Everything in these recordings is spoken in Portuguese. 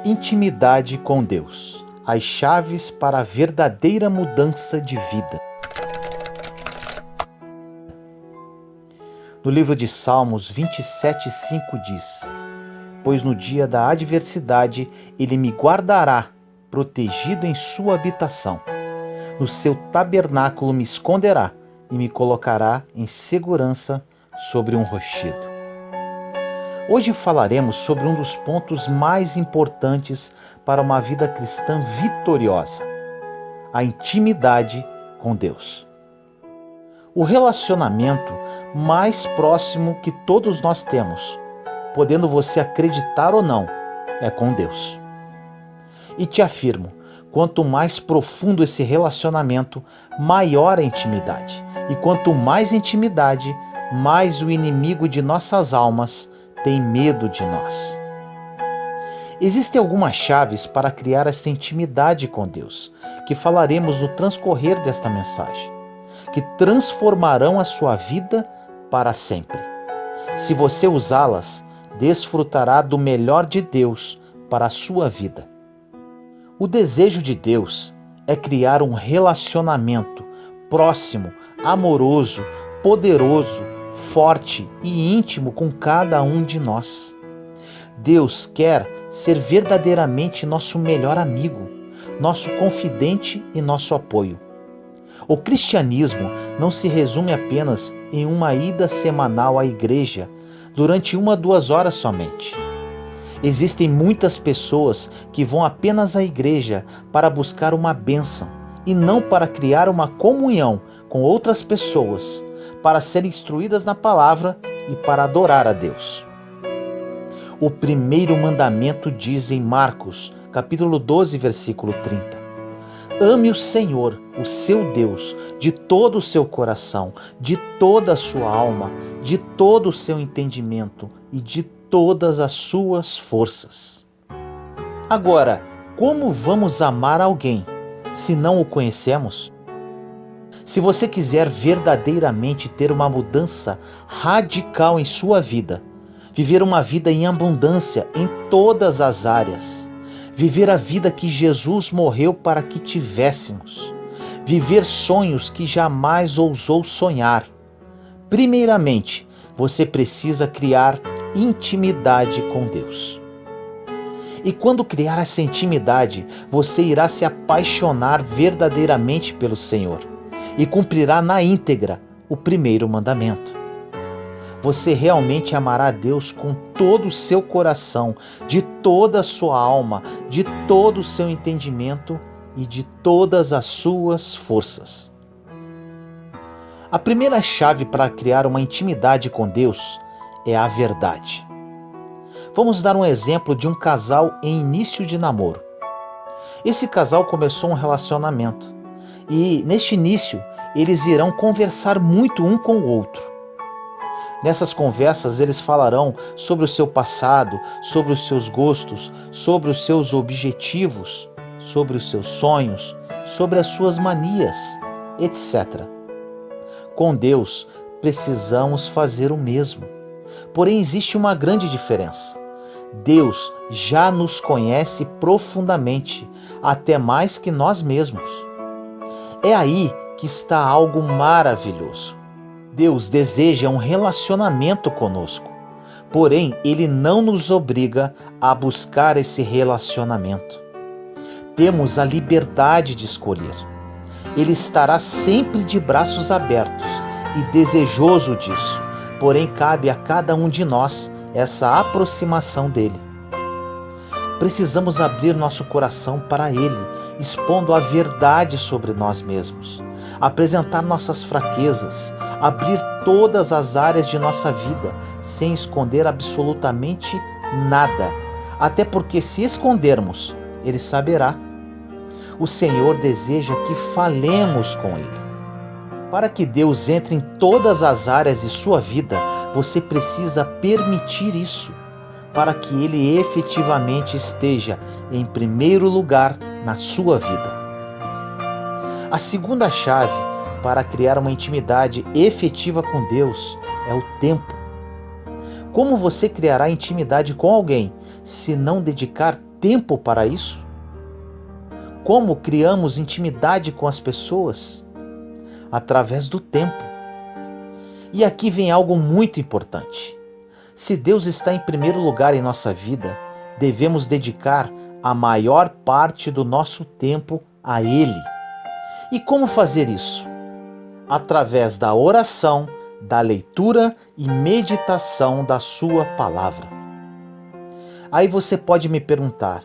Intimidade com Deus. As chaves para a verdadeira mudança de vida. No livro de Salmos 27:5 diz: Pois no dia da adversidade ele me guardará, protegido em sua habitação. No seu tabernáculo me esconderá e me colocará em segurança sobre um rochedo. Hoje falaremos sobre um dos pontos mais importantes para uma vida cristã vitoriosa: a intimidade com Deus. O relacionamento mais próximo que todos nós temos, podendo você acreditar ou não, é com Deus. E te afirmo, quanto mais profundo esse relacionamento, maior a intimidade. E quanto mais intimidade, mais o inimigo de nossas almas tem medo de nós. Existem algumas chaves para criar essa intimidade com Deus, que falaremos no transcorrer desta mensagem, que transformarão a sua vida para sempre. Se você usá-las, desfrutará do melhor de Deus para a sua vida. O desejo de Deus é criar um relacionamento próximo, amoroso, poderoso, forte e íntimo com cada um de nós. Deus quer ser verdadeiramente nosso melhor amigo, nosso confidente e nosso apoio. O cristianismo não se resume apenas em uma ida semanal à igreja durante 1 a 2 horas somente. Existem muitas pessoas que vão apenas à igreja para buscar uma bênção e não para criar uma comunhão com outras pessoas, para serem instruídas na palavra e para adorar a Deus. O primeiro mandamento diz em Marcos, capítulo 12, versículo 30: Ame o Senhor, o seu Deus, de todo o seu coração, de toda a sua alma, de todo o seu entendimento e de todas as suas forças. Agora, como vamos amar alguém se não o conhecemos? Se você quiser verdadeiramente ter uma mudança radical em sua vida, viver uma vida em abundância em todas as áreas, viver a vida que Jesus morreu para que tivéssemos, viver sonhos que jamais ousou sonhar, primeiramente, você precisa criar intimidade com Deus. E quando criar essa intimidade, você irá se apaixonar verdadeiramente pelo Senhor e cumprirá na íntegra o primeiro mandamento. Você realmente amará a Deus com todo o seu coração, de toda a sua alma, de todo o seu entendimento e de todas as suas forças. A primeira chave para criar uma intimidade com Deus é a verdade. Vamos dar um exemplo de um casal em início de namoro. Esse casal começou um relacionamento e, neste início, eles irão conversar muito um com o outro. Nessas conversas, eles falarão sobre o seu passado, sobre os seus gostos, sobre os seus objetivos, sobre os seus sonhos, sobre as suas manias, etc. Com Deus, precisamos fazer o mesmo. Porém, existe uma grande diferença. Deus já nos conhece profundamente, até mais que nós mesmos. É aí que está algo maravilhoso. Deus deseja um relacionamento conosco, porém Ele não nos obriga a buscar esse relacionamento. Temos a liberdade de escolher. Ele estará sempre de braços abertos e desejoso disso, porém cabe a cada um de nós essa aproximação dele. Precisamos abrir nosso coração para Ele, expondo a verdade sobre nós mesmos, apresentar nossas fraquezas, abrir todas as áreas de nossa vida, sem esconder absolutamente nada, até porque se escondermos, Ele saberá. O Senhor deseja que falemos com Ele. Para que Deus entre em todas as áreas de sua vida, você precisa permitir isso, para que Ele efetivamente esteja em primeiro lugar na sua vida. A segunda chave para criar uma intimidade efetiva com Deus é o tempo. Como você criará intimidade com alguém se não dedicar tempo para isso? Como criamos intimidade com as pessoas? Através do tempo. E aqui vem algo muito importante. Se Deus está em primeiro lugar em nossa vida, devemos dedicar a maior parte do nosso tempo a Ele. E como fazer isso? Através da oração, da leitura e meditação da sua palavra. Aí você pode me perguntar,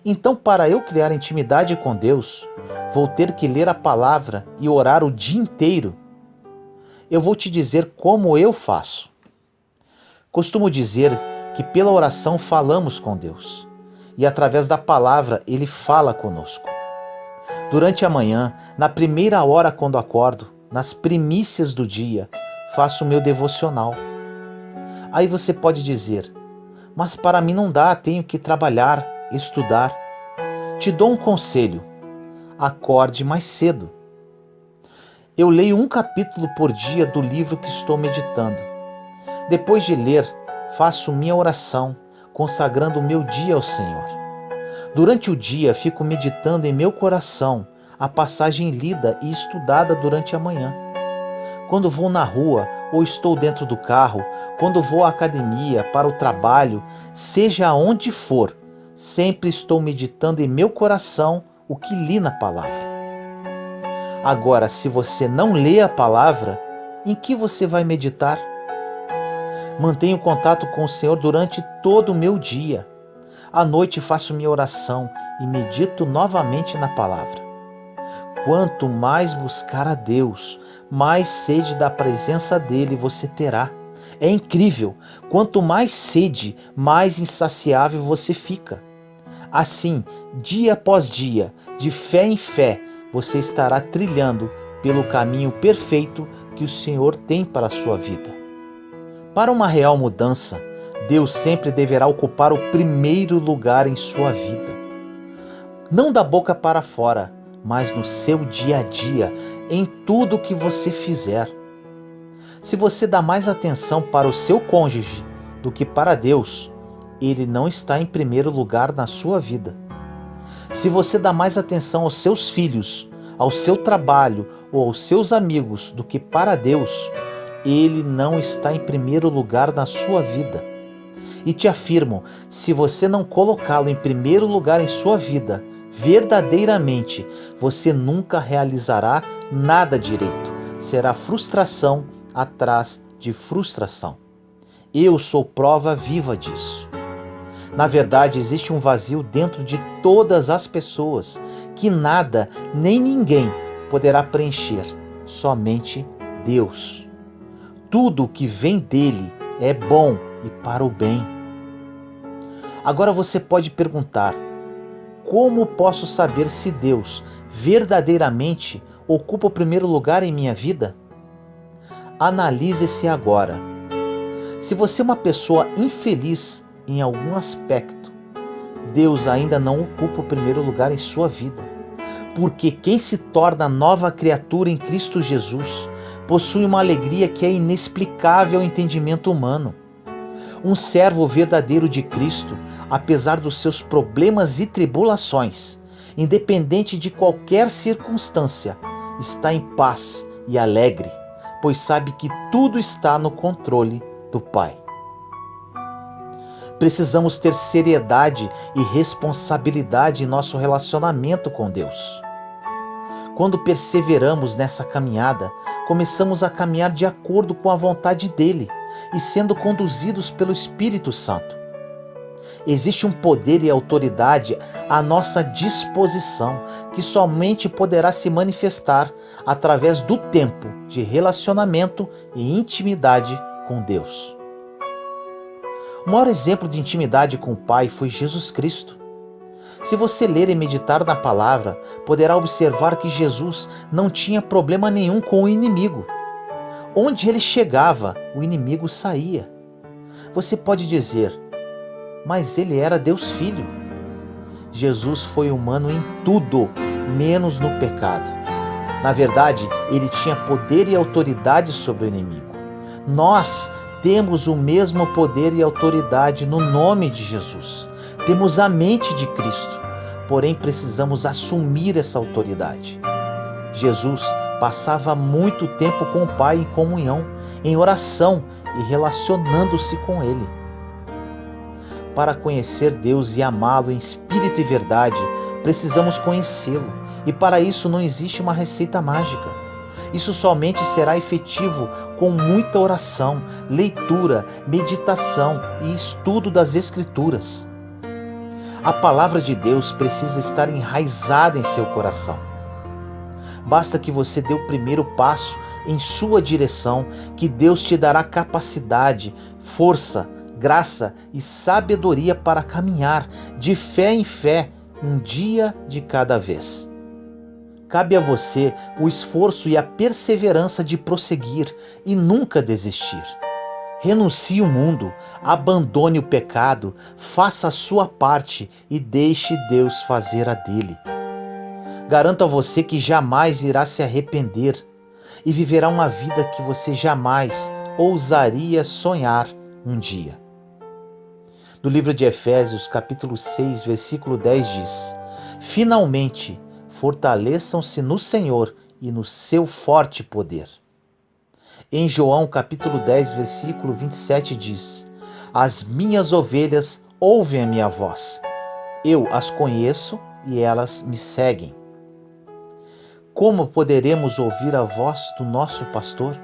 então para eu criar intimidade com Deus, vou ter que ler a palavra e orar o dia inteiro? Eu vou te dizer como eu faço. Costumo dizer que pela oração falamos com Deus e através da palavra Ele fala conosco. Durante a manhã, na primeira hora quando acordo, nas primícias do dia, faço o meu devocional. Aí você pode dizer, mas para mim não dá, tenho que trabalhar, estudar. Te dou um conselho, acorde mais cedo. Eu leio um capítulo por dia do livro que estou meditando. Depois de ler, faço minha oração, consagrando o meu dia ao Senhor. Durante o dia, fico meditando em meu coração a passagem lida e estudada durante a manhã. Quando vou na rua ou estou dentro do carro, quando vou à academia, para o trabalho, seja aonde for, sempre estou meditando em meu coração o que li na palavra. Agora, se você não lê a palavra, em que você vai meditar? Mantenho contato com o Senhor durante todo o meu dia. À noite faço minha oração e medito novamente na palavra. Quanto mais buscar a Deus, mais sede da presença dele você terá. É incrível, quanto mais sede, mais insaciável você fica. Assim, dia após dia, de fé em fé, você estará trilhando pelo caminho perfeito que o Senhor tem para a sua vida. Para uma real mudança, Deus sempre deverá ocupar o primeiro lugar em sua vida. Não da boca para fora, mas no seu dia a dia, em tudo que você fizer. Se você dá mais atenção para o seu cônjuge do que para Deus, ele não está em primeiro lugar na sua vida. Se você dá mais atenção aos seus filhos, ao seu trabalho ou aos seus amigos do que para Deus, ele não está em primeiro lugar na sua vida. E te afirmo, se você não colocá-lo em primeiro lugar em sua vida, verdadeiramente, você nunca realizará nada direito. Será frustração atrás de frustração. Eu sou prova viva disso. Na verdade, existe um vazio dentro de todas as pessoas que nada nem ninguém poderá preencher, somente Deus. Tudo o que vem dele é bom e para o bem. Agora você pode perguntar, como posso saber se Deus verdadeiramente ocupa o primeiro lugar em minha vida? Analise-se agora. Se você é uma pessoa infeliz em algum aspecto, Deus ainda não ocupa o primeiro lugar em sua vida. Porque quem se torna nova criatura em Cristo Jesus possui uma alegria que é inexplicável ao entendimento humano. Um servo verdadeiro de Cristo, apesar dos seus problemas e tribulações, independente de qualquer circunstância, está em paz e alegre, pois sabe que tudo está no controle do Pai. Precisamos ter seriedade e responsabilidade em nosso relacionamento com Deus. Quando perseveramos nessa caminhada, começamos a caminhar de acordo com a vontade dele e sendo conduzidos pelo Espírito Santo. Existe um poder e autoridade à nossa disposição que somente poderá se manifestar através do tempo de relacionamento e intimidade com Deus. O maior exemplo de intimidade com o Pai foi Jesus Cristo. Se você ler e meditar na palavra, poderá observar que Jesus não tinha problema nenhum com o inimigo. Onde ele chegava, o inimigo saía. Você pode dizer, mas ele era Deus Filho. Jesus foi humano em tudo, menos no pecado. Na verdade, ele tinha poder e autoridade sobre o inimigo. Nós Temos o mesmo poder e autoridade no nome de Jesus. Temos a mente de Cristo, porém precisamos assumir essa autoridade. Jesus passava muito tempo com o Pai em comunhão, em oração e relacionando-se com Ele. Para conhecer Deus e amá-lo em espírito e verdade, precisamos conhecê-lo, e para isso não existe uma receita mágica. Isso somente será efetivo com muita oração, leitura, meditação e estudo das Escrituras. A palavra de Deus precisa estar enraizada em seu coração. Basta que você dê o primeiro passo em sua direção, que Deus te dará capacidade, força, graça e sabedoria para caminhar de fé em fé, um dia de cada vez. Cabe a você o esforço e a perseverança de prosseguir e nunca desistir. Renuncie o mundo, abandone o pecado, faça a sua parte e deixe Deus fazer a dele. Garanto a você que jamais irá se arrepender e viverá uma vida que você jamais ousaria sonhar um dia. No livro de Efésios, capítulo 6, versículo 10 diz: Finalmente, fortaleçam-se no Senhor e no seu forte poder. Em João, capítulo 10, versículo 27 diz: As minhas ovelhas ouvem a minha voz. Eu as conheço e elas me seguem. Como poderemos ouvir a voz do nosso pastor?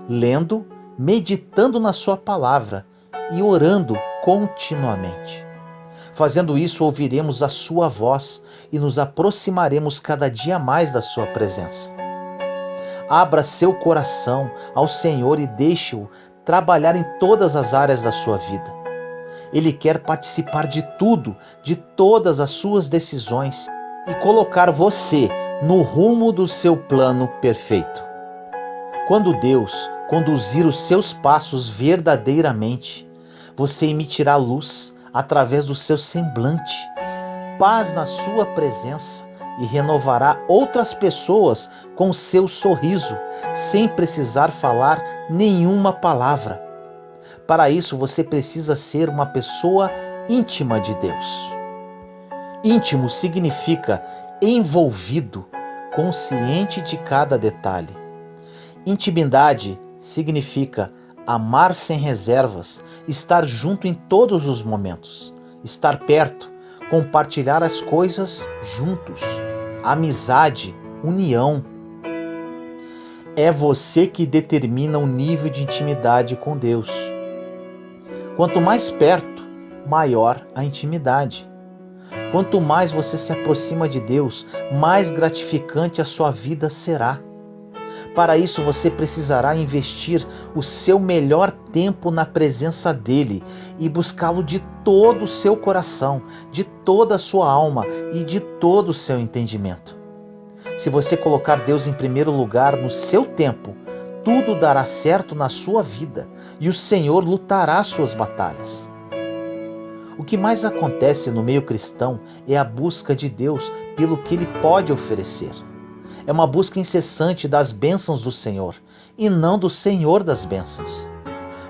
Lendo, meditando na sua palavra e orando continuamente. Fazendo isso, ouviremos a sua voz e nos aproximaremos cada dia mais da sua presença. Abra seu coração ao Senhor e deixe-o trabalhar em todas as áreas da sua vida. Ele quer participar de tudo, de todas as suas decisões e colocar você no rumo do seu plano perfeito. Quando Deus conduzir os seus passos verdadeiramente, você emitirá luz através do seu semblante, paz na sua presença e renovará outras pessoas com seu sorriso, sem precisar falar nenhuma palavra. Para isso, você precisa ser uma pessoa íntima de Deus. Íntimo significa envolvido, consciente de cada detalhe. Intimidade significa amar sem reservas, estar junto em todos os momentos, estar perto, compartilhar as coisas juntos, amizade, união. É você que determina o nível de intimidade com Deus. Quanto mais perto, maior a intimidade. Quanto mais você se aproxima de Deus, mais gratificante a sua vida será. Para isso, você precisará investir o seu melhor tempo na presença dele e buscá-lo de todo o seu coração, de toda a sua alma e de todo o seu entendimento. Se você colocar Deus em primeiro lugar no seu tempo, tudo dará certo na sua vida e o Senhor lutará suas batalhas. O que mais acontece no meio cristão é a busca de Deus pelo que Ele pode oferecer. É uma busca incessante das bênçãos do Senhor e não do Senhor das bênçãos.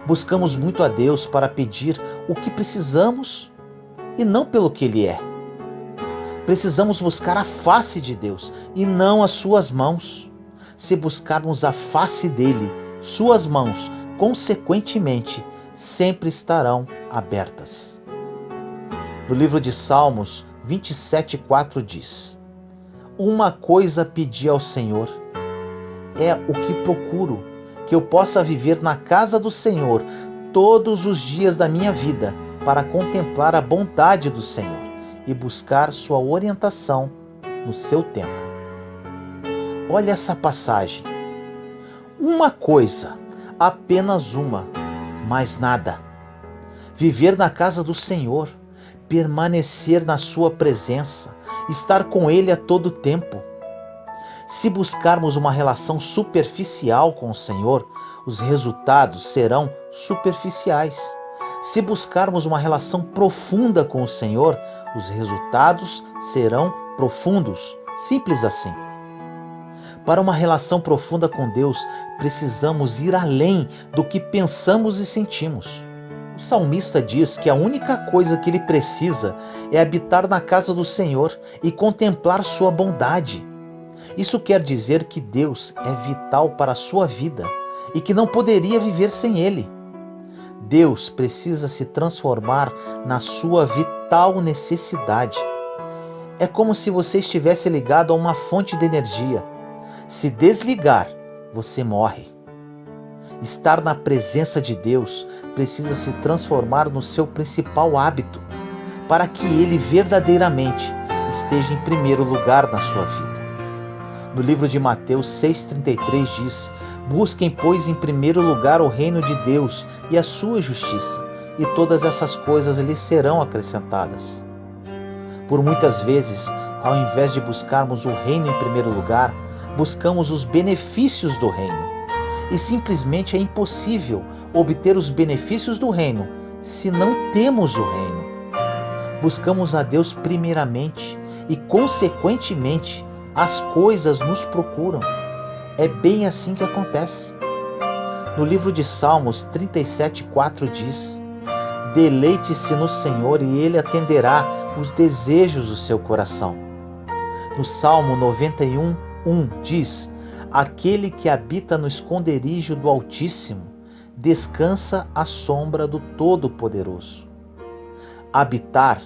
Buscamos muito a Deus para pedir o que precisamos e não pelo que Ele é. Precisamos buscar a face de Deus e não as suas mãos. Se buscarmos a face dele, suas mãos, consequentemente, sempre estarão abertas. No livro de Salmos 27:4 diz: Uma coisa pedi ao Senhor, é o que procuro, que eu possa viver na casa do Senhor todos os dias da minha vida, para contemplar a bondade do Senhor e buscar sua orientação no seu tempo. Olha essa passagem. Uma coisa, apenas uma, mais nada. Viver na casa do Senhor, permanecer na sua presença, estar com Ele a todo tempo. Se buscarmos uma relação superficial com o Senhor, os resultados serão superficiais. Se buscarmos uma relação profunda com o Senhor, os resultados serão profundos. Simples assim. Para uma relação profunda com Deus, precisamos ir além do que pensamos e sentimos. O salmista diz que a única coisa que ele precisa é habitar na casa do Senhor e contemplar sua bondade. Isso quer dizer que Deus é vital para a sua vida e que não poderia viver sem Ele. Deus precisa se transformar na sua vital necessidade. É como se você estivesse ligado a uma fonte de energia. Se desligar, você morre. Estar na presença de Deus precisa se transformar no seu principal hábito, para que Ele verdadeiramente esteja em primeiro lugar na sua vida. No livro de Mateus 6,33 diz: busquem, pois, em primeiro lugar o reino de Deus e a sua justiça, e todas essas coisas lhes serão acrescentadas. Por muitas vezes, ao invés de buscarmos o reino em primeiro lugar, buscamos os benefícios do reino. E simplesmente é impossível obter os benefícios do reino se não temos o reino. Buscamos a Deus primeiramente e, consequentemente, as coisas nos procuram. É bem assim que acontece. No livro de Salmos 37,4 diz: deleite-se no Senhor e Ele atenderá os desejos do seu coração. No Salmo 91,1 diz: aquele que habita no esconderijo do Altíssimo descansa à sombra do Todo-Poderoso. Habitar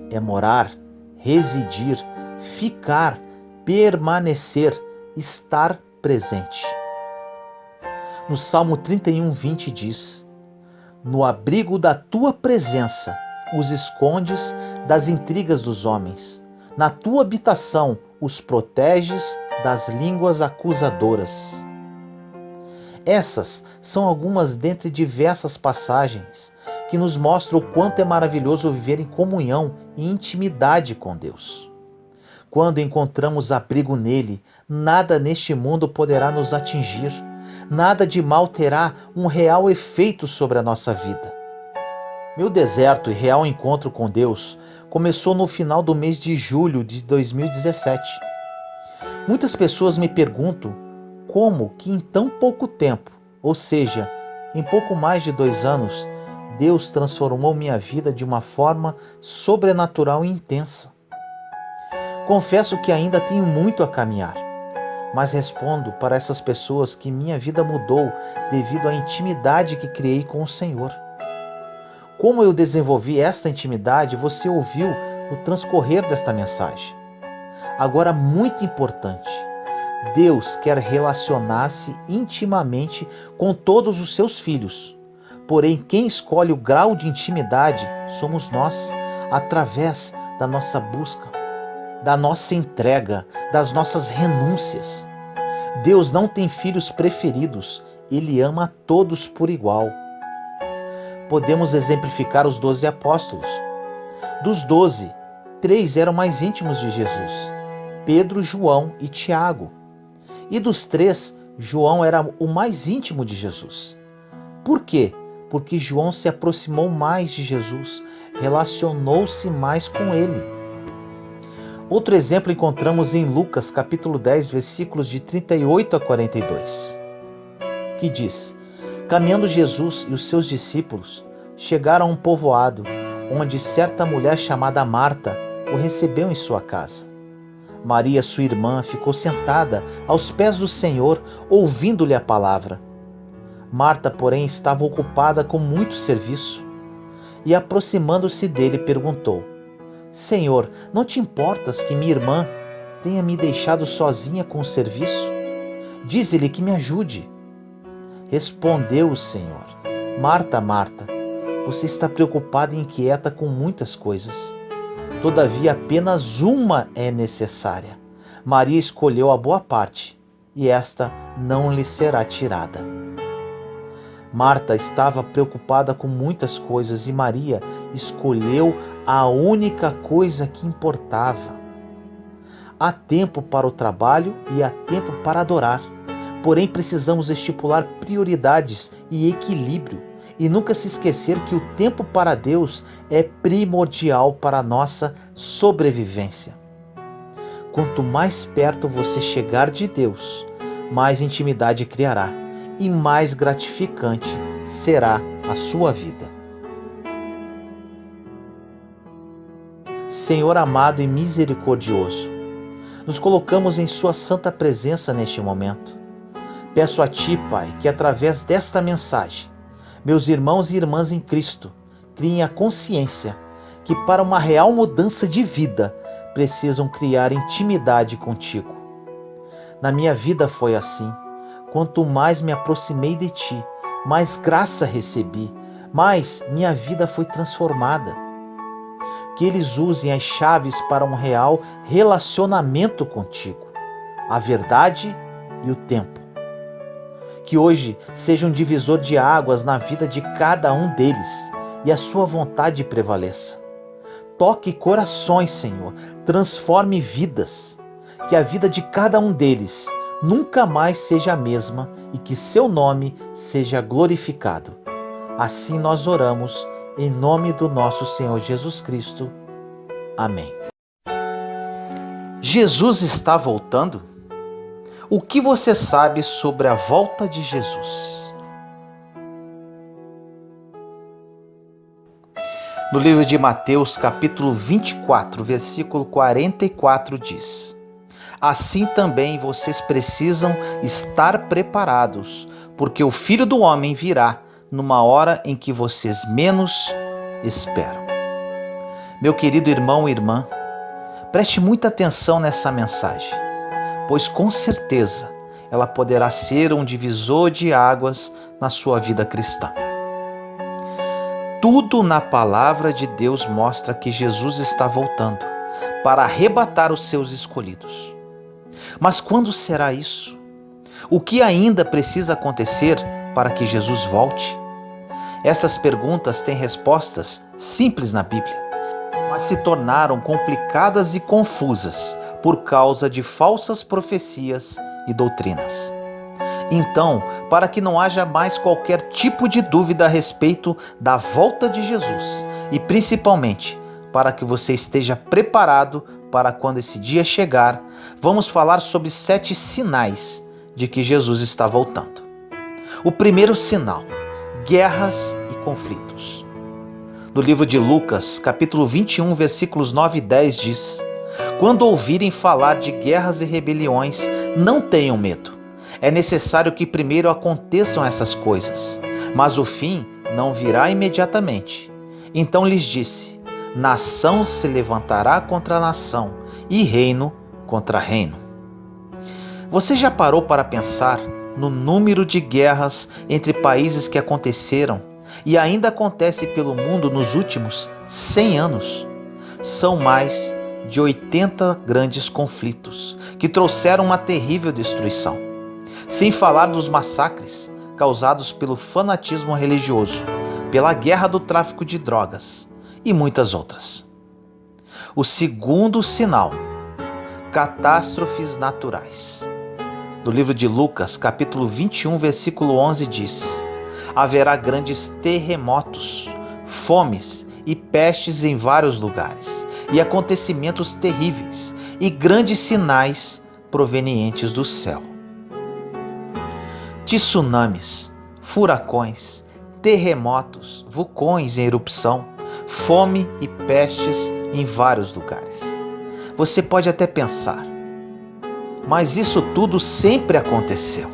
é morar, residir, ficar, permanecer, estar presente. No Salmo 31,20 diz: no abrigo da tua presença os escondes das intrigas dos homens. Na tua habitação os proteges das línguas acusadoras. Essas são algumas dentre diversas passagens que nos mostram o quanto é maravilhoso viver em comunhão e intimidade com Deus. Quando encontramos abrigo nele, nada neste mundo poderá nos atingir, nada de mal terá um real efeito sobre a nossa vida. Meu deserto e real encontro com Deus começou no final do mês de julho de 2017. Muitas pessoas me perguntam como que em tão pouco tempo, ou seja, em pouco mais de 2 anos, Deus transformou minha vida de uma forma sobrenatural e intensa. Confesso que ainda tenho muito a caminhar, mas respondo para essas pessoas que minha vida mudou devido à intimidade que criei com o Senhor. Como eu desenvolvi esta intimidade, você ouviu no transcorrer desta mensagem. Agora, muito importante, Deus quer relacionar-se intimamente com todos os seus filhos. Porém, quem escolhe o grau de intimidade somos nós, através da nossa busca, da nossa entrega, das nossas renúncias. Deus não tem filhos preferidos, Ele ama a todos por igual. Podemos exemplificar os 12 apóstolos. Dos 12, 3 eram mais íntimos de Jesus: Pedro, João e Tiago. E dos 3, João era o mais íntimo de Jesus. Por quê? Porque João se aproximou mais de Jesus, relacionou-se mais com ele. Outro exemplo encontramos em Lucas capítulo 10, versículos de 38 a 42, que diz: caminhando Jesus e os seus discípulos chegaram a um povoado, onde certa mulher chamada Marta o recebeu em sua casa. Maria, sua irmã, ficou sentada aos pés do Senhor, ouvindo-lhe a palavra. Marta, porém, estava ocupada com muito serviço. E, aproximando-se dele, perguntou: Senhor, não te importas que minha irmã tenha me deixado sozinha com o serviço? Dize-lhe que me ajude. Respondeu o Senhor: Marta, Marta, você está preocupada e inquieta com muitas coisas. Todavia, apenas uma é necessária. Maria escolheu a boa parte, e esta não lhe será tirada. Marta estava preocupada com muitas coisas e Maria escolheu a única coisa que importava. Há tempo para o trabalho e há tempo para adorar. Porém, precisamos estipular prioridades e equilíbrio e nunca se esquecer que o tempo para Deus é primordial para a nossa sobrevivência. Quanto mais perto você chegar de Deus, mais intimidade criará e mais gratificante será a sua vida. Senhor amado e misericordioso, nos colocamos em Sua santa presença neste momento. Peço a Ti, Pai, que através desta mensagem, meus irmãos e irmãs em Cristo criem a consciência que para uma real mudança de vida precisam criar intimidade contigo. Na minha vida foi assim. Quanto mais me aproximei de Ti, mais graça recebi, mais minha vida foi transformada. Que eles usem as chaves para um real relacionamento contigo, a verdade e o tempo. Que hoje seja um divisor de águas na vida de cada um deles e a sua vontade prevaleça. Toque corações, Senhor, transforme vidas, que a vida de cada um deles nunca mais seja a mesma e que seu nome seja glorificado. Assim nós oramos, em nome do nosso Senhor Jesus Cristo. Amém. Jesus está voltando? O que você sabe sobre a volta de Jesus? No livro de Mateus, capítulo 24, versículo 44 diz: Assim também vocês precisam estar preparados, porque o Filho do Homem virá numa hora em que vocês menos esperam. Meu querido irmão e irmã, preste muita atenção nessa mensagem, pois com certeza ela poderá ser um divisor de águas na sua vida cristã. Tudo na palavra de Deus mostra que Jesus está voltando para arrebatar os seus escolhidos. Mas quando será isso? O que ainda precisa acontecer para que Jesus volte? Essas perguntas têm respostas simples na Bíblia, mas se tornaram complicadas e confusas por causa de falsas profecias e doutrinas. Então, para que não haja mais qualquer tipo de dúvida a respeito da volta de Jesus e principalmente para que você esteja preparado para quando esse dia chegar, vamos falar sobre 7 sinais de que Jesus está voltando. O primeiro sinal: guerras e conflitos. No livro de Lucas, capítulo 21, versículos 9 e 10 diz: Quando ouvirem falar de guerras e rebeliões, não tenham medo. É necessário que primeiro aconteçam essas coisas, mas o fim não virá imediatamente. Então lhes disse: nação se levantará contra nação e reino contra reino. Você já parou para pensar no número de guerras entre países que aconteceram e ainda acontece pelo mundo nos últimos 100 anos? São mais de 80 grandes conflitos que trouxeram uma terrível destruição. Sem falar dos massacres causados pelo fanatismo religioso, pela guerra do tráfico de drogas e muitas outras. O segundo sinal: catástrofes naturais. No livro de Lucas, capítulo 21, versículo 11 diz: haverá grandes terremotos, fomes e pestes em vários lugares, e acontecimentos terríveis e grandes sinais provenientes do céu. Tsunamis, furacões, terremotos, vulcões em erupção, fome e pestes em vários lugares. Você pode até pensar, mas isso tudo sempre aconteceu.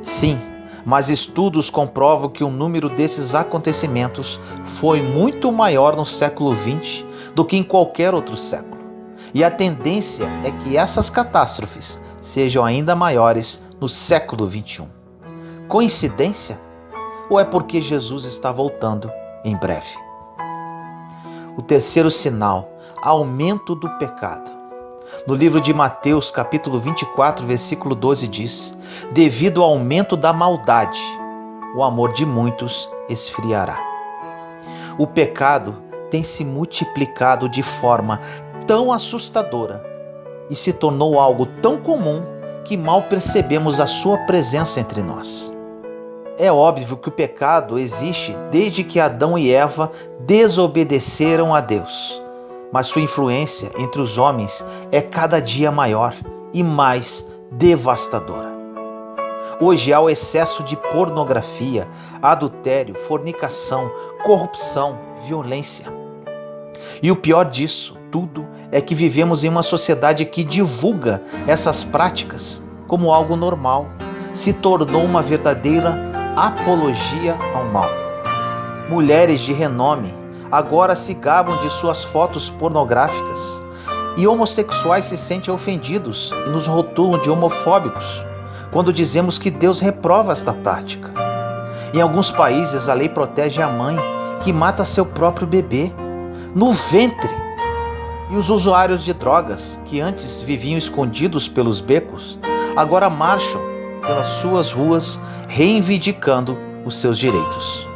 Sim, mas estudos comprovam que o número desses acontecimentos foi muito maior no século XX do que em qualquer outro século. E a tendência é que essas catástrofes sejam ainda maiores no século XXI. Coincidência? Ou é porque Jesus está voltando em breve? O terceiro sinal: aumento do pecado. No livro de Mateus, capítulo 24, versículo 12 diz: devido ao aumento da maldade, o amor de muitos esfriará. O pecado tem se multiplicado de forma tão assustadora e se tornou algo tão comum que mal percebemos a sua presença entre nós. É óbvio que o pecado existe desde que Adão e Eva desobedeceram a Deus, mas sua influência entre os homens é cada dia maior e mais devastadora. Hoje há o excesso de pornografia, adultério, fornicação, corrupção, violência. E o pior disso tudo é que vivemos em uma sociedade que divulga essas práticas como algo normal. Se tornou uma verdadeira apologia ao mal. Mulheres de renome agora se gabam de suas fotos pornográficas e homossexuais se sentem ofendidos e nos rotulam de homofóbicos quando dizemos que Deus reprova esta prática. Em alguns países, a lei protege a mãe que mata seu próprio bebê no ventre. E os usuários de drogas, que antes viviam escondidos pelos becos, agora marcham pelas suas ruas reivindicando os seus direitos.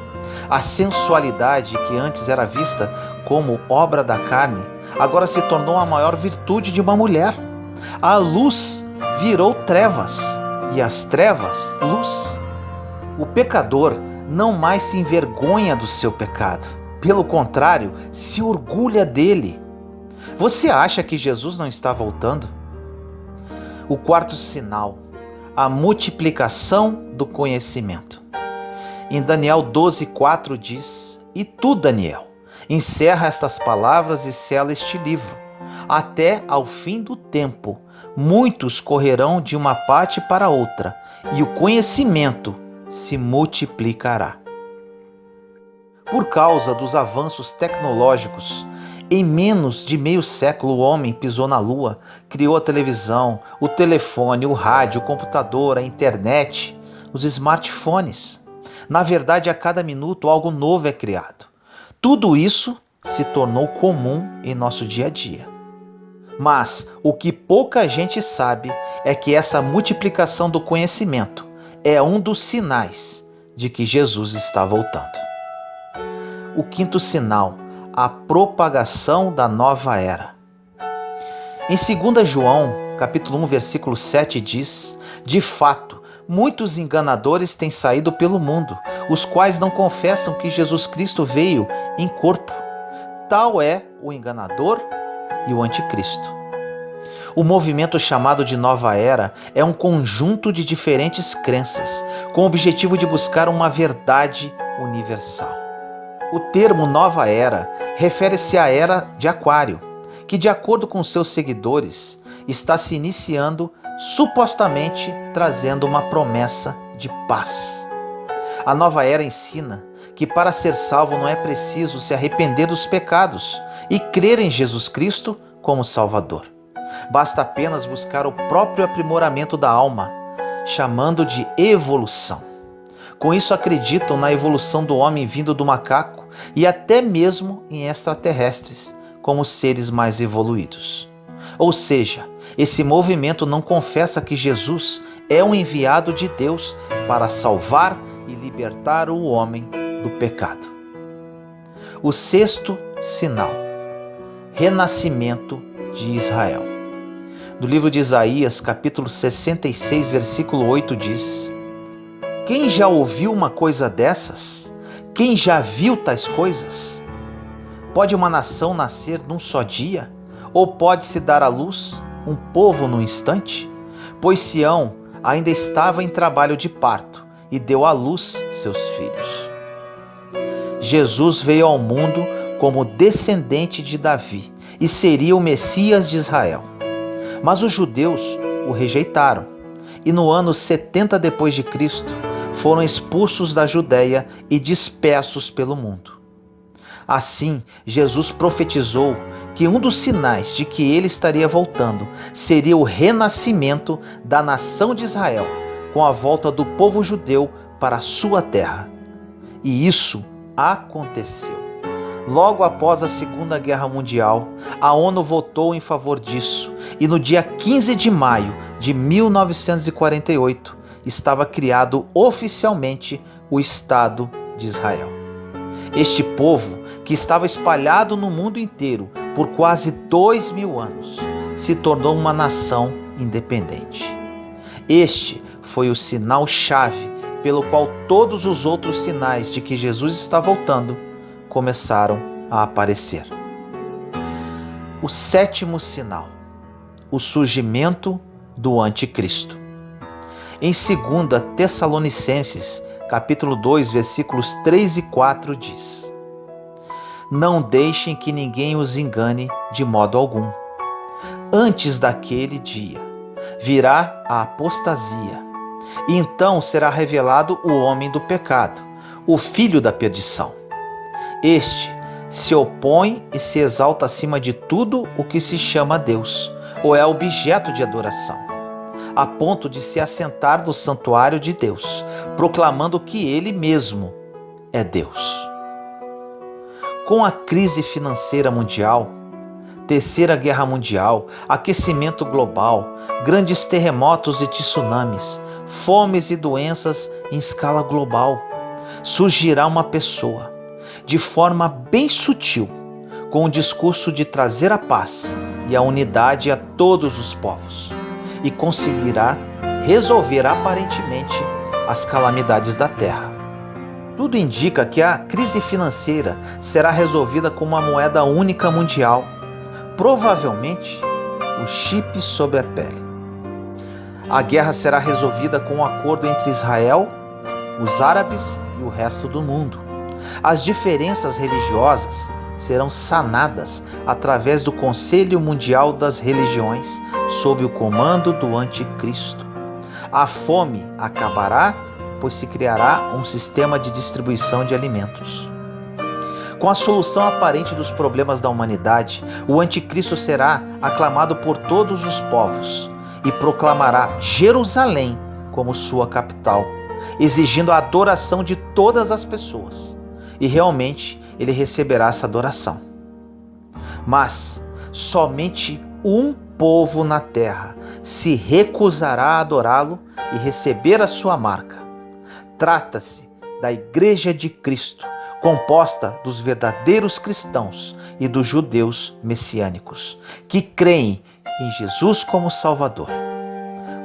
A sensualidade, que antes era vista como obra da carne, agora se tornou a maior virtude de uma mulher. A luz virou trevas e as trevas, luz. O pecador não mais se envergonha do seu pecado. Pelo contrário, se orgulha dele. Você acha que Jesus não está voltando? O quarto sinal, a multiplicação do conhecimento. Em Daniel 12:4 diz: E tu, Daniel, encerra estas palavras e sela este livro. Até ao fim do tempo, muitos correrão de uma parte para outra, e o conhecimento se multiplicará. Por causa dos avanços tecnológicos, em menos de meio século o homem pisou na lua, criou a televisão, o telefone, o rádio, o computador, a internet, os smartphones. Na verdade, a cada minuto algo novo é criado. Tudo isso se tornou comum em nosso dia a dia. Mas o que pouca gente sabe é que essa multiplicação do conhecimento é um dos sinais de que Jesus está voltando. O quinto sinal, a propagação da nova era. Em 2 João, capítulo 1, versículo 7 diz: De fato, muitos enganadores têm saído pelo mundo, os quais não confessam que Jesus Cristo veio em corpo. Tal é o enganador e o anticristo. O movimento chamado de Nova Era é um conjunto de diferentes crenças, com o objetivo de buscar uma verdade universal. O termo Nova Era refere-se à Era de Aquário, que, de acordo com seus seguidores, está se iniciando, supostamente trazendo uma promessa de paz. A Nova Era ensina que para ser salvo não é preciso se arrepender dos pecados e crer em Jesus Cristo como Salvador. Basta apenas buscar o próprio aprimoramento da alma, chamando de evolução. Com isso acreditam na evolução do homem vindo do macaco e até mesmo em extraterrestres, como seres mais evoluídos. Ou seja, esse movimento não confessa que Jesus é um enviado de Deus para salvar e libertar o homem do pecado. O sexto sinal, renascimento de Israel. No livro de Isaías, capítulo 66, versículo 8 diz: Quem já ouviu uma coisa dessas? Quem já viu tais coisas? Pode uma nação nascer num só dia? Ou pode-se dar à luz um povo num instante? Pois Sião ainda estava em trabalho de parto e deu à luz seus filhos. Jesus veio ao mundo como descendente de Davi e seria o Messias de Israel. Mas os judeus o rejeitaram e no ano 70 depois de Cristo foram expulsos da Judéia e dispersos pelo mundo. Assim, Jesus profetizou que um dos sinais de que ele estaria voltando seria o renascimento da nação de Israel, com a volta do povo judeu para a sua terra. E isso aconteceu. Logo após a Segunda Guerra Mundial, a ONU votou em favor disso e no dia 15 de maio de 1948 estava criado oficialmente o Estado de Israel. Este povo, que estava espalhado no mundo inteiro por quase 2000 anos, se tornou uma nação independente. Este foi o sinal-chave pelo qual todos os outros sinais de que Jesus está voltando começaram a aparecer. O sétimo sinal, o surgimento do anticristo. Em 2 Tessalonicenses, capítulo 2, versículos 3 e 4 diz: Não deixem que ninguém os engane de modo algum. Antes daquele dia virá a apostasia, e então será revelado o homem do pecado, o filho da perdição. Este se opõe e se exalta acima de tudo o que se chama Deus, ou é objeto de adoração, a ponto de se assentar no santuário de Deus, proclamando que ele mesmo é Deus. Com a crise financeira mundial, Terceira Guerra Mundial, aquecimento global, grandes terremotos e tsunamis, fomes e doenças em escala global, surgirá uma pessoa, de forma bem sutil, com o discurso de trazer a paz e a unidade a todos os povos, e conseguirá resolver aparentemente as calamidades da Terra. Tudo indica que a crise financeira será resolvida com uma moeda única mundial, provavelmente o chip sobre a pele. A guerra será resolvida com um acordo entre Israel, os árabes e o resto do mundo. As diferenças religiosas serão sanadas através do Conselho Mundial das Religiões, sob o comando do Anticristo. A fome acabará, pois se criará um sistema de distribuição de alimentos. Com a solução aparente dos problemas da humanidade, o Anticristo será aclamado por todos os povos e proclamará Jerusalém como sua capital, exigindo a adoração de todas as pessoas. E realmente ele receberá essa adoração. Mas somente um povo na terra se recusará a adorá-lo e receber a sua marca. Trata-se da Igreja de Cristo, composta dos verdadeiros cristãos e dos judeus messiânicos, que creem em Jesus como Salvador.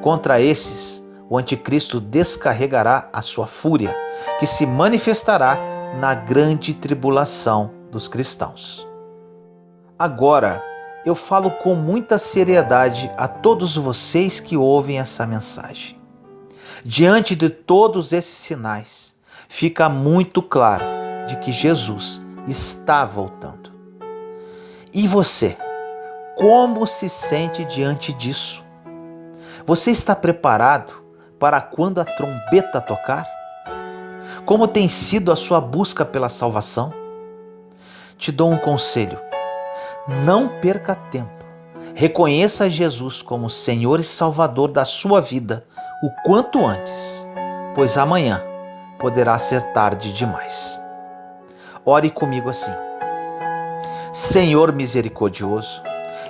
Contra esses, o Anticristo descarregará a sua fúria, que se manifestará na grande tribulação dos cristãos. Agora, eu falo com muita seriedade a todos vocês que ouvem essa mensagem. Diante de todos esses sinais, fica muito claro de que Jesus está voltando. E você, como se sente diante disso? Você está preparado para quando a trombeta tocar? Como tem sido a sua busca pela salvação? Te dou um conselho: não perca tempo. Reconheça Jesus como Senhor e Salvador da sua vida o quanto antes, pois amanhã poderá ser tarde demais. Ore comigo assim: Senhor misericordioso,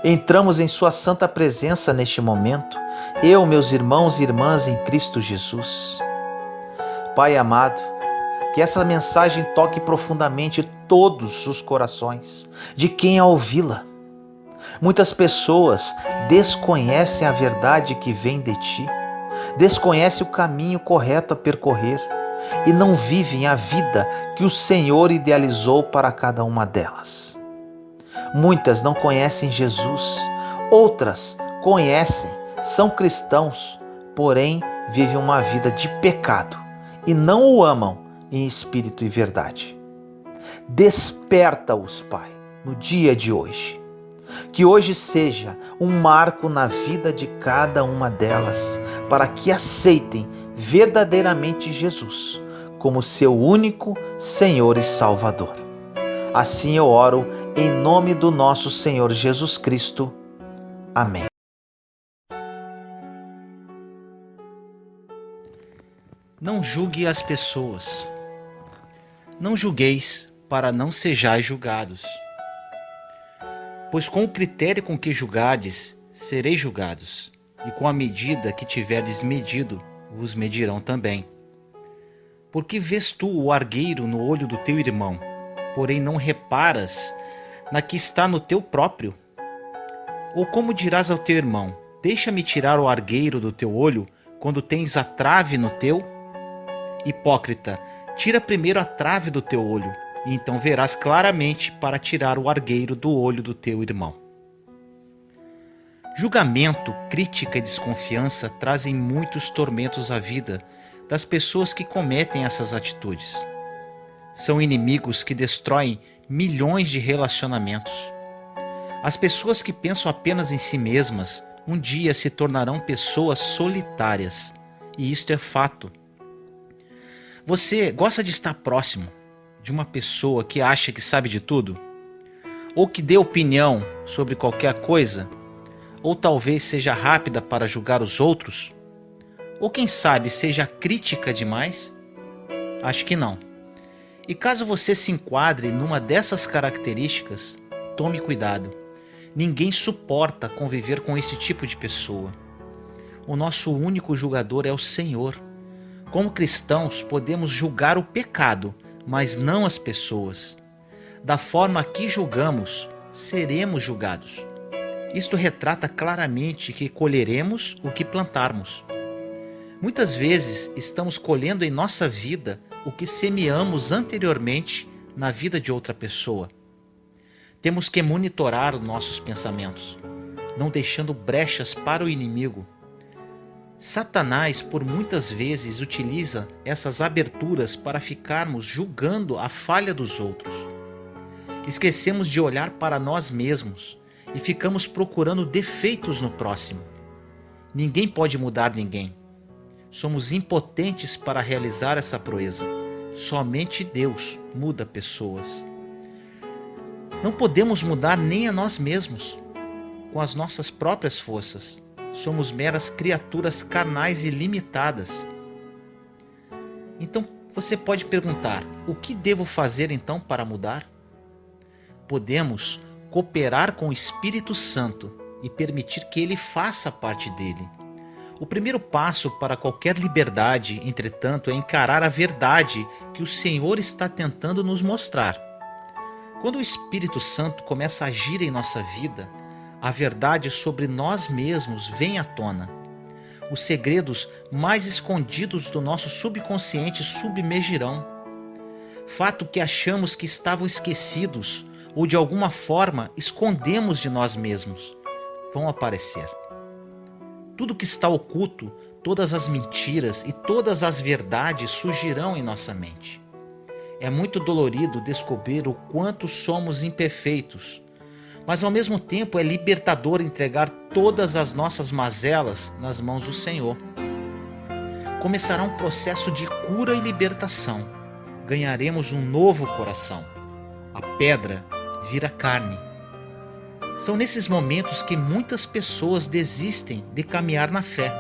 entramos em sua santa presença neste momento, eu, meus irmãos e irmãs em Cristo Jesus. Pai amado, que essa mensagem toque profundamente todos os corações de quem a ouvi-la. Muitas pessoas desconhecem a verdade que vem de ti, desconhecem o caminho correto a percorrer e não vivem a vida que o Senhor idealizou para cada uma delas. Muitas não conhecem Jesus, outras conhecem, são cristãos, porém vivem uma vida de pecado e não o amam em espírito e verdade. Desperta-os, Pai, no dia de hoje. Que hoje seja um marco na vida de cada uma delas, para que aceitem verdadeiramente Jesus como seu único Senhor e Salvador. Assim eu oro em nome do nosso Senhor Jesus Cristo. Amém. Não julgue as pessoas. Não julgueis, para não sejais julgados. Pois com o critério com que julgardes, sereis julgados, e com a medida que tiverdes medido, vos medirão também. Porque vês tu o argueiro no olho do teu irmão, porém não reparas na que está no teu próprio? Ou como dirás ao teu irmão: deixa-me tirar o argueiro do teu olho, quando tens a trave no teu? Hipócrita, tira primeiro a trave do teu olho, e então verás claramente para tirar o argueiro do olho do teu irmão. Julgamento, crítica e desconfiança trazem muitos tormentos à vida das pessoas que cometem essas atitudes. São inimigos que destroem milhões de relacionamentos. As pessoas que pensam apenas em si mesmas um dia se tornarão pessoas solitárias, e isto é fato. Você gosta de estar próximo de uma pessoa que acha que sabe de tudo? Ou que dê opinião sobre qualquer coisa? Ou talvez seja rápida para julgar os outros? Ou quem sabe seja crítica demais? Acho que não. E caso você se enquadre numa dessas características, tome cuidado. Ninguém suporta conviver com esse tipo de pessoa. O nosso único julgador é o Senhor. Como cristãos, podemos julgar o pecado, mas não as pessoas. Da forma que julgamos, seremos julgados. Isto retrata claramente que colheremos o que plantarmos. Muitas vezes estamos colhendo em nossa vida o que semeamos anteriormente na vida de outra pessoa. Temos que monitorar os nossos pensamentos, não deixando brechas para o inimigo. Satanás, por muitas vezes, utiliza essas aberturas para ficarmos julgando a falha dos outros. Esquecemos de olhar para nós mesmos e ficamos procurando defeitos no próximo. Ninguém pode mudar ninguém. Somos impotentes para realizar essa proeza. Somente Deus muda pessoas. Não podemos mudar nem a nós mesmos com as nossas próprias forças. Somos meras criaturas carnais e limitadas. Então você pode perguntar: o que devo fazer então para mudar? Podemos cooperar com o Espírito Santo e permitir que ele faça parte dele. O primeiro passo para qualquer liberdade, entretanto, é encarar a verdade que o Senhor está tentando nos mostrar. Quando o Espírito Santo começa a agir em nossa vida, a verdade sobre nós mesmos vem à tona. Os segredos mais escondidos do nosso subconsciente submergirão. Fato que achamos que estavam esquecidos ou de alguma forma escondemos de nós mesmos, vão aparecer. Tudo que está oculto, todas as mentiras e todas as verdades surgirão em nossa mente. É muito dolorido descobrir o quanto somos imperfeitos, mas ao mesmo tempo é libertador entregar todas as nossas mazelas nas mãos do Senhor. Começará um processo de cura e libertação. Ganharemos um novo coração. A pedra vira carne. São nesses momentos que muitas pessoas desistem de caminhar na fé,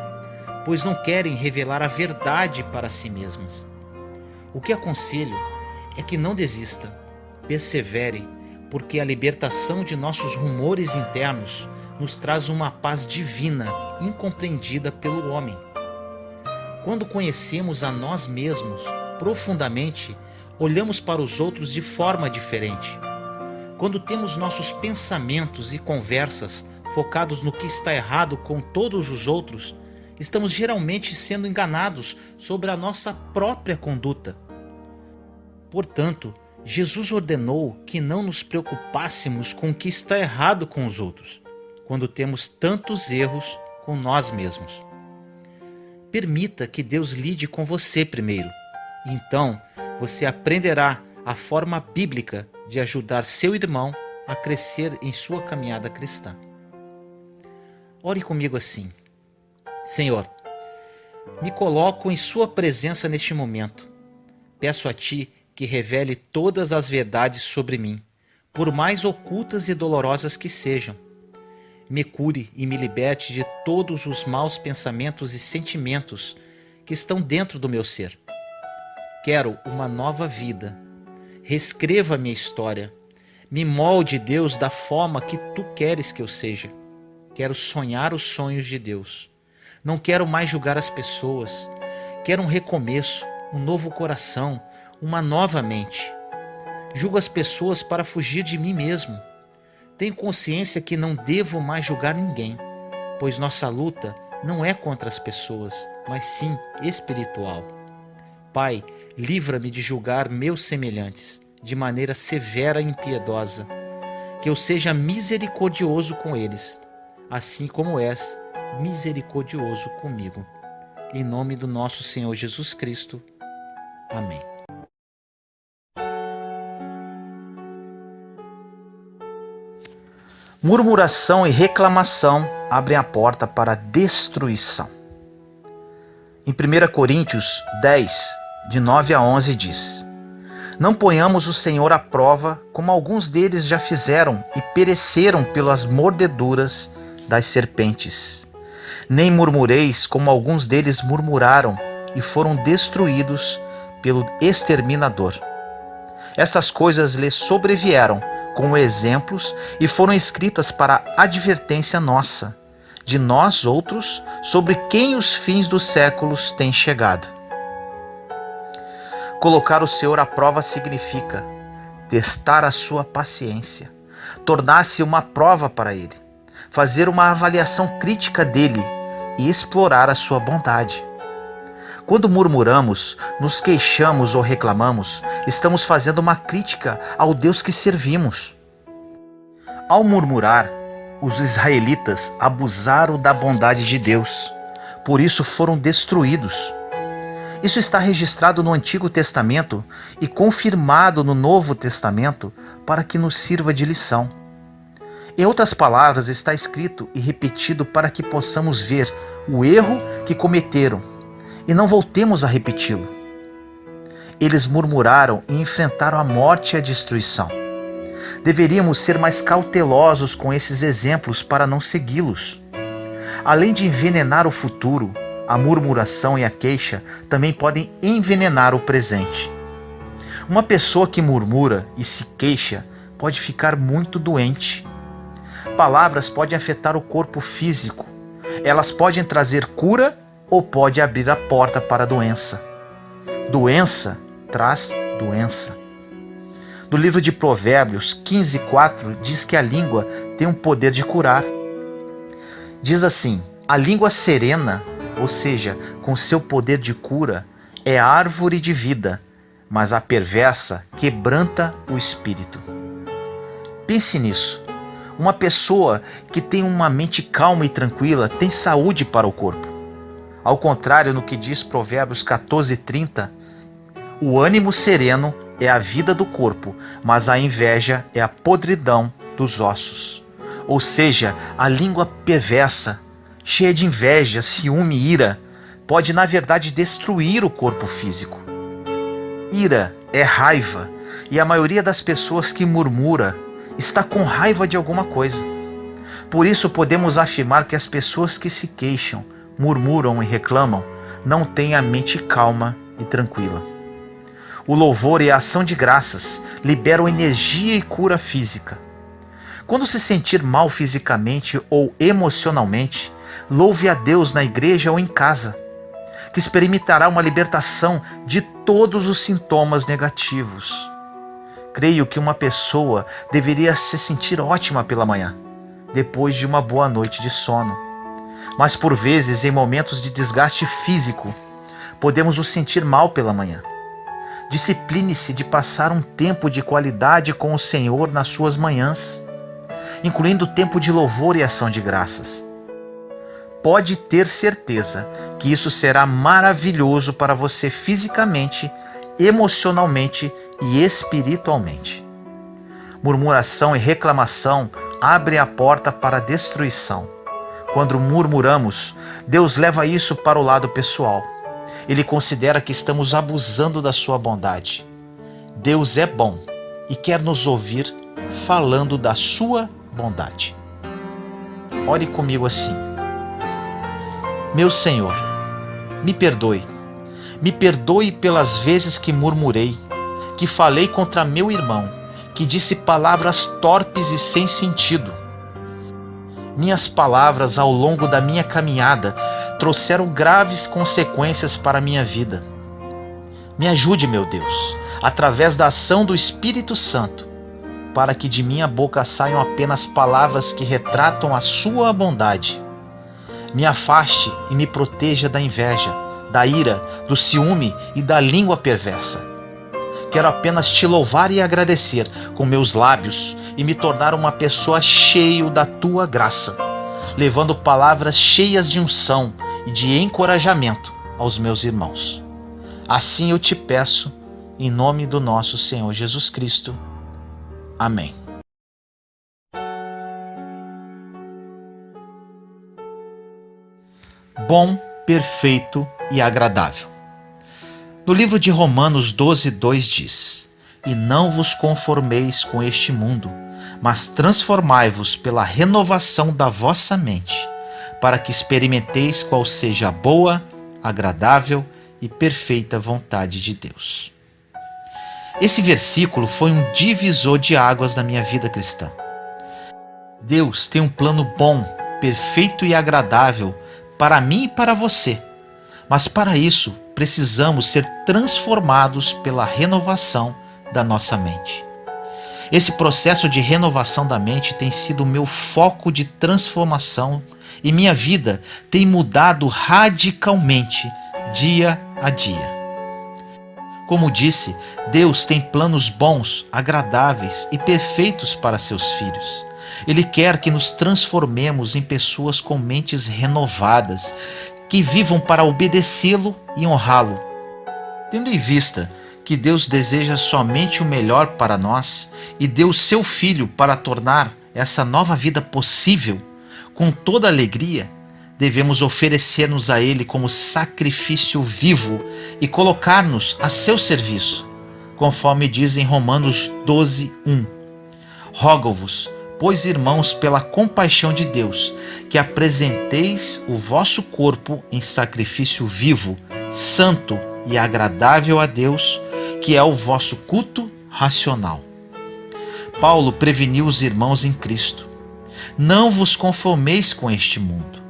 pois não querem revelar a verdade para si mesmas. O que aconselho é que não desista, persevere, porque a libertação de nossos rumores internos nos traz uma paz divina, incompreendida pelo homem. Quando conhecemos a nós mesmos profundamente, olhamos para os outros de forma diferente. Quando temos nossos pensamentos e conversas focados no que está errado com todos os outros, estamos geralmente sendo enganados sobre a nossa própria conduta. Portanto, Jesus ordenou que não nos preocupássemos com o que está errado com os outros, quando temos tantos erros com nós mesmos. Permita que Deus lide com você primeiro. Então, você aprenderá a forma bíblica de ajudar seu irmão a crescer em sua caminhada cristã. Ore comigo assim: Senhor, me coloco em sua presença neste momento. Peço a Ti que revele todas as verdades sobre mim, por mais ocultas e dolorosas que sejam. Me cure e me liberte de todos os maus pensamentos e sentimentos que estão dentro do meu ser. Quero uma nova vida. Reescreva minha história. Me molde, Deus, da forma que Tu queres que eu seja. Quero sonhar os sonhos de Deus. Não quero mais julgar as pessoas. Quero um recomeço, um novo coração, uma nova mente. Julgo as pessoas para fugir de mim mesmo. Tenho consciência que não devo mais julgar ninguém, pois nossa luta não é contra as pessoas, mas sim espiritual. Pai, livra-me de julgar meus semelhantes de maneira severa e impiedosa, que eu seja misericordioso com eles. assim como és misericordioso comigo. Em nome do nosso Senhor Jesus Cristo. Amém. Murmuração e reclamação abrem a porta para a destruição. Em 1 Coríntios 10, de 9 a 11 diz: Não ponhamos o Senhor à prova, como alguns deles já fizeram e pereceram pelas mordeduras das serpentes. Nem murmureis, como alguns deles murmuraram e foram destruídos pelo exterminador. Estas coisas lhes sobrevieram como exemplos e foram escritas para advertência nossa, de nós outros, sobre quem os fins dos séculos têm chegado. Colocar o Senhor à prova significa testar a sua paciência, tornar-se uma prova para Ele, fazer uma avaliação crítica dele e explorar a sua bondade. Quando murmuramos, nos queixamos ou reclamamos, estamos fazendo uma crítica ao Deus que servimos. Ao murmurar, os israelitas abusaram da bondade de Deus, por isso foram destruídos. Isso está registrado no Antigo Testamento e confirmado no Novo Testamento para que nos sirva de lição. Em outras palavras, está escrito e repetido para que possamos ver o erro que cometeram e não voltemos a repeti-lo. Eles murmuraram e enfrentaram a morte e a destruição. Deveríamos ser mais cautelosos com esses exemplos para não segui-los. Além de envenenar o futuro, a murmuração e a queixa também podem envenenar o presente. Uma pessoa que murmura e se queixa pode ficar muito doente. Palavras podem afetar o corpo físico. Elas podem trazer cura ou pode abrir a porta para a doença. Doença traz doença. No livro de Provérbios 15:4 diz que a língua tem um poder de curar. Diz assim: a língua serena, ou seja, com seu poder de cura, é árvore de vida, mas a perversa quebranta o espírito. Pense nisso. Uma pessoa que tem uma mente calma e tranquila tem saúde para o corpo. Ao contrário no que diz Provérbios 14:30, o ânimo sereno é a vida do corpo, mas a inveja é a podridão dos ossos. Ou seja, a língua perversa, cheia de inveja, ciúme e ira, pode na verdade destruir o corpo físico. Ira é raiva, e a maioria das pessoas que murmura está com raiva de alguma coisa. Por isso podemos afirmar que as pessoas que se queixam, murmuram e reclamam não têm a mente calma e tranquila. O louvor e a ação de graças liberam energia e cura física. Quando se sentir mal fisicamente ou emocionalmente, louve a Deus na igreja ou em casa, que experimentará uma libertação de todos os sintomas negativos. Creio que uma pessoa deveria se sentir ótima pela manhã, depois de uma boa noite de sono. Mas por vezes, em momentos de desgaste físico, podemos nos sentir mal pela manhã. Discipline-se de passar um tempo de qualidade com o Senhor nas suas manhãs, incluindo tempo de louvor e ação de graças. Pode ter certeza que isso será maravilhoso para você fisicamente, emocionalmente e espiritualmente. Murmuração e reclamação abrem a porta para a destruição. Quando murmuramos, Deus leva isso para o lado pessoal. Ele considera que estamos abusando da sua bondade. Deus é bom e quer nos ouvir falando da sua bondade. Ore comigo assim: Meu Senhor, me perdoe. Me perdoe pelas vezes que murmurei, que falei contra meu irmão, que disse palavras torpes e sem sentido. Minhas palavras ao longo da minha caminhada trouxeram graves consequências para a minha vida. Me ajude, meu Deus, através da ação do Espírito Santo, para que de minha boca saiam apenas palavras que retratam a sua bondade. Me afaste e me proteja da inveja, da ira, do ciúme e da língua perversa. Quero apenas te louvar e agradecer com meus lábios e me tornar uma pessoa cheia da tua graça. levando palavras cheias de unção e de encorajamento aos meus irmãos. Assim eu te peço, em nome do nosso Senhor Jesus Cristo. Amém. Bom, perfeito e agradável. No livro de Romanos 12:2 diz: E não vos conformeis com este mundo, mas transformai-vos pela renovação da vossa mente, para que experimenteis qual seja a boa, agradável e perfeita vontade de Deus. Esse versículo foi um divisor de águas na minha vida cristã. Deus tem um plano bom, perfeito e agradável para mim e para você, mas para isso precisamos ser transformados pela renovação da nossa mente. Esse processo de renovação da mente tem sido o meu foco de transformação e minha vida tem mudado radicalmente dia a dia. Como disse, Deus tem planos bons, agradáveis e perfeitos para seus filhos. Ele quer que nos transformemos em pessoas com mentes renovadas, que vivam para obedecê-lo e honrá-lo. Tendo em vista que Deus deseja somente o melhor para nós e deu seu Filho para tornar essa nova vida possível, com toda alegria, devemos oferecer-nos a Ele como sacrifício vivo e colocar-nos a seu serviço, conforme diz em Romanos 12:1. Rogo-vos, pois, irmãos, pela compaixão de Deus, que apresenteis o vosso corpo em sacrifício vivo, santo e agradável a Deus, que é o vosso culto racional. Paulo preveniu os irmãos em Cristo: não vos conformeis com este mundo.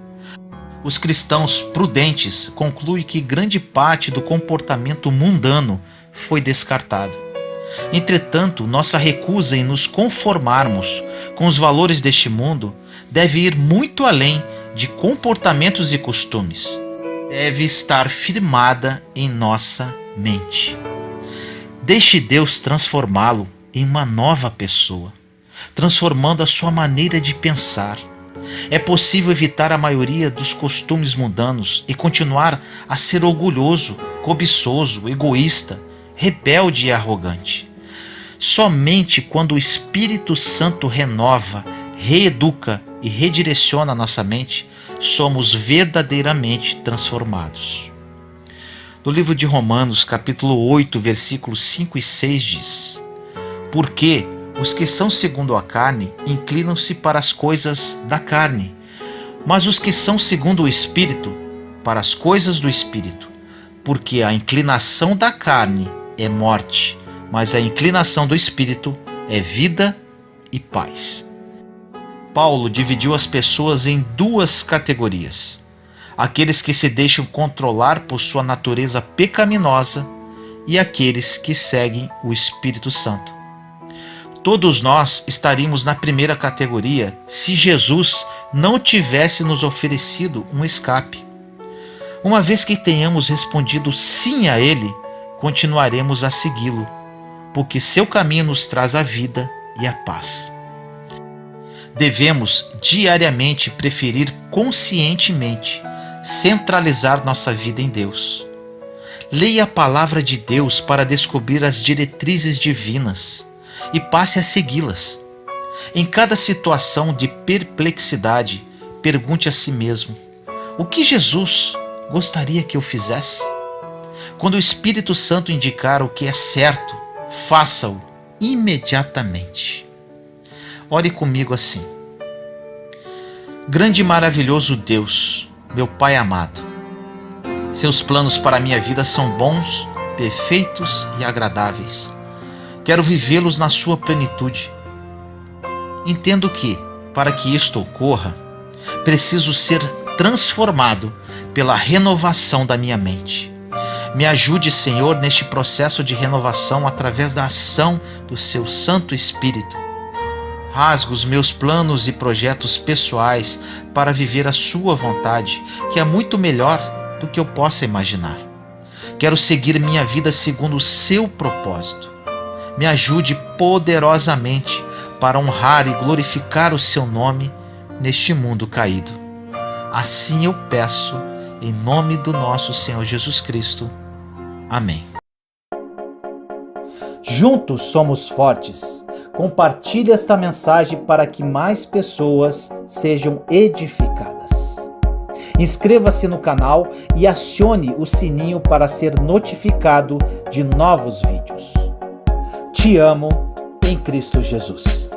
Os cristãos prudentes concluem que grande parte do comportamento mundano foi descartado. Entretanto, nossa recusa em nos conformarmos com os valores deste mundo deve ir muito além de comportamentos e costumes. Deve estar firmada em nossa mente. Deixe Deus transformá-lo em uma nova pessoa, transformando a sua maneira de pensar. É possível evitar a maioria dos costumes mundanos e continuar a ser orgulhoso, cobiçoso, egoísta, rebelde e arrogante. Somente quando o Espírito Santo renova, reeduca e redireciona a nossa mente, somos verdadeiramente transformados. No livro de Romanos, capítulo 8, versículos 5 e 6 diz: Porque os que são segundo a carne inclinam-se para as coisas da carne, mas os que são segundo o Espírito, para as coisas do Espírito. Porque a inclinação da carne é morte, mas a inclinação do Espírito é vida e paz. Paulo dividiu as pessoas em duas categorias: aqueles que se deixam controlar por sua natureza pecaminosa e aqueles que seguem o Espírito Santo. Todos nós estaríamos na primeira categoria se Jesus não tivesse nos oferecido um escape. Uma vez que tenhamos respondido sim a Ele, continuaremos a segui-lo, porque seu caminho nos traz a vida e a paz. Devemos diariamente preferir conscientemente centralizar nossa vida em Deus. Leia a palavra de Deus para descobrir as diretrizes divinas e passe a segui-las. Em cada situação de perplexidade, pergunte a si mesmo: o que Jesus gostaria que eu fizesse? Quando o Espírito Santo indicar o que é certo, faça-o imediatamente. Ore comigo assim: grande e maravilhoso Deus, meu Pai amado, seus planos para a minha vida são bons, perfeitos e agradáveis. Quero vivê-los na sua plenitude. Entendo que, para que isto ocorra, preciso ser transformado pela renovação da minha mente. Me ajude, Senhor, neste processo de renovação através da ação do seu Santo Espírito. Rasgue os meus planos e projetos pessoais para viver a sua vontade, que é muito melhor do que eu possa imaginar. Quero seguir minha vida segundo o seu propósito. Me ajude poderosamente para honrar e glorificar o seu nome neste mundo caído. Assim eu peço, em nome do nosso Senhor Jesus Cristo. Amém. Juntos somos fortes. Compartilhe esta mensagem para que mais pessoas sejam edificadas. Inscreva-se no canal e acione o sininho para ser notificado de novos vídeos. Te amo em Cristo Jesus.